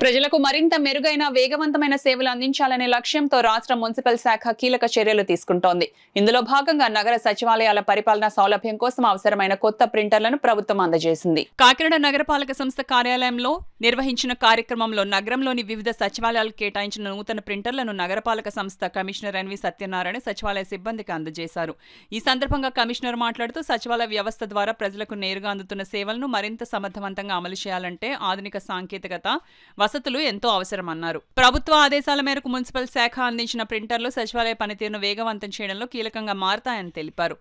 ప్రజలకు మరింత మెరుగైన వేగవంతమైన సేవలు అందించాలనే లక్ష్యంతో రాష్ట్ర మున్సిపల్ శాఖ కీలక చర్యలు తీసుకుంటోంది. ఇందులో భాగంగా నగర సచివాలయాల పరిపాలన సౌలభ్యం కోసం అవసరమైన కొత్త ప్రింటర్లను ప్రభుత్వం అందజేసింది. కాకినాడ నగరపాలక సంస్థ కార్యాలయంలో నిర్వహించిన కార్యక్రమంలో నగరంలోని వివిధ సచివాలయాలు కేటాయించిన నూతన ప్రింటర్లను నగరపాలక సంస్థ కమిషనర్ ఎన్వి సత్యనారాయణ సచివాలయ సిబ్బందికి అందజేశారు. ఈ సందర్భంగా కమిషనర్ మాట్లాడుతూ సచివాలయ వ్యవస్థ ద్వారా ప్రజలకు నేరుగా అందుతున్న సేవలను మరింత సమర్థవంతంగా అమలు చేయాలంటే ఆధునిక సాంకేతికత వసతులు ఎంతో అవసరమన్నారు. ప్రభుత్వ ఆదేశాల మేరకు మున్సిపల్ శాఖ అందించిన ప్రింటర్లు సచివాలయ పనితీరును వేగవంతం చేయడంలో కీలకంగా మారతాయని తెలిపారు.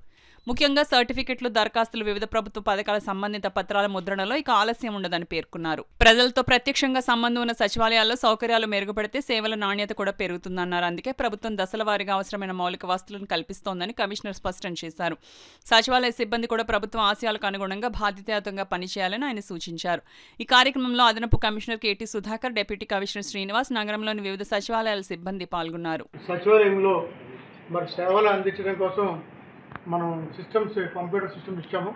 ముఖ్యంగా సర్టిఫికెట్లు, దరఖాస్తులు, వివిధ ప్రభుత్వ పథకాల సంబంధిత పత్రాల ముద్రణలో ఇక ఆలస్యం ఉండదని పేర్కొన్నారు. ప్రజలతో ప్రత్యక్షంగా సంబంధం ఉన్న సచివాలయాల్లో సౌకర్యాలు మెరుగుపడితే సేవల నాణ్యత కూడా పెరుగుతుందన్నారు. అందుకే ప్రభుత్వం దశల వారీగా అవసరమైన మౌలిక వసతులను కల్పిస్తోందని కమిషనర్ స్పష్టం చేశారు. సచివాలయ సిబ్బంది కూడా ప్రభుత్వం ఆశయాలకు అనుగుణంగా బాధ్యతాయుతంగా పనిచేయాలని ఆయన సూచించారు. ఈ కార్యక్రమంలో అదనపు commissioner KT Sudhakar, deputy commissioner Srinivas, నగరంలోని వివిధ సచివాలయాల సిబ్బంది పాల్గొన్నారు. సచివాలయంలో మరి సేవలు అందించడం కోసం మనం సిస్టమ్స్, కంప్యూటర్ సిస్టమ్ ఇచ్చాము.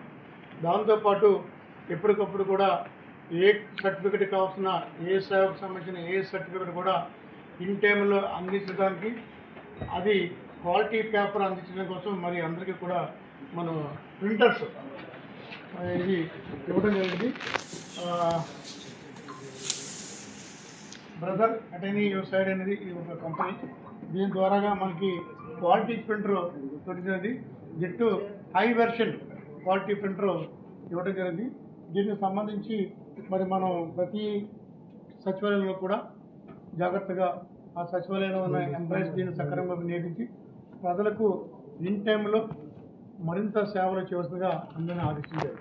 దాంతోపాటు ఎప్పటికప్పుడు కూడా ఏ సర్టిఫికెట్ కావాల్సిన, ఏ సేవకు సంబంధించిన ఏ సర్టిఫికెట్ కూడా ఇన్ టైంలో అందించడానికి, అది క్వాలిటీ పేపర్ అందించడం కోసం మరి అందరికీ కూడా మనం ప్రింటర్స్ ఇది ఇవ్వడం జరిగింది. బ్రదర్ అటెనీ యువర్ సైడ్ అనేది ఈ ఒక కంపెనీ, దీని ద్వారాగా మనకి క్వాలిటీ ప్రింటర్ దొరికినది. జట్టు హై వెర్షన్ క్వాలిటీ ప్రింటర్ ఇవ్వడం జరిగింది. దీనికి సంబంధించి మరి మనం ప్రతి సచివాలయంలో కూడా జాగ్రత్తగా ఆ సచివాలయంలో ఉన్న ఎంప్లాయీస్ దీన్ని సక్రమంగా వినియోగించి ప్రజలకు ఇన్ టైంలో మరింత సేవలు చేయవలసిందిగా అందరినీ ఆదేశించారు.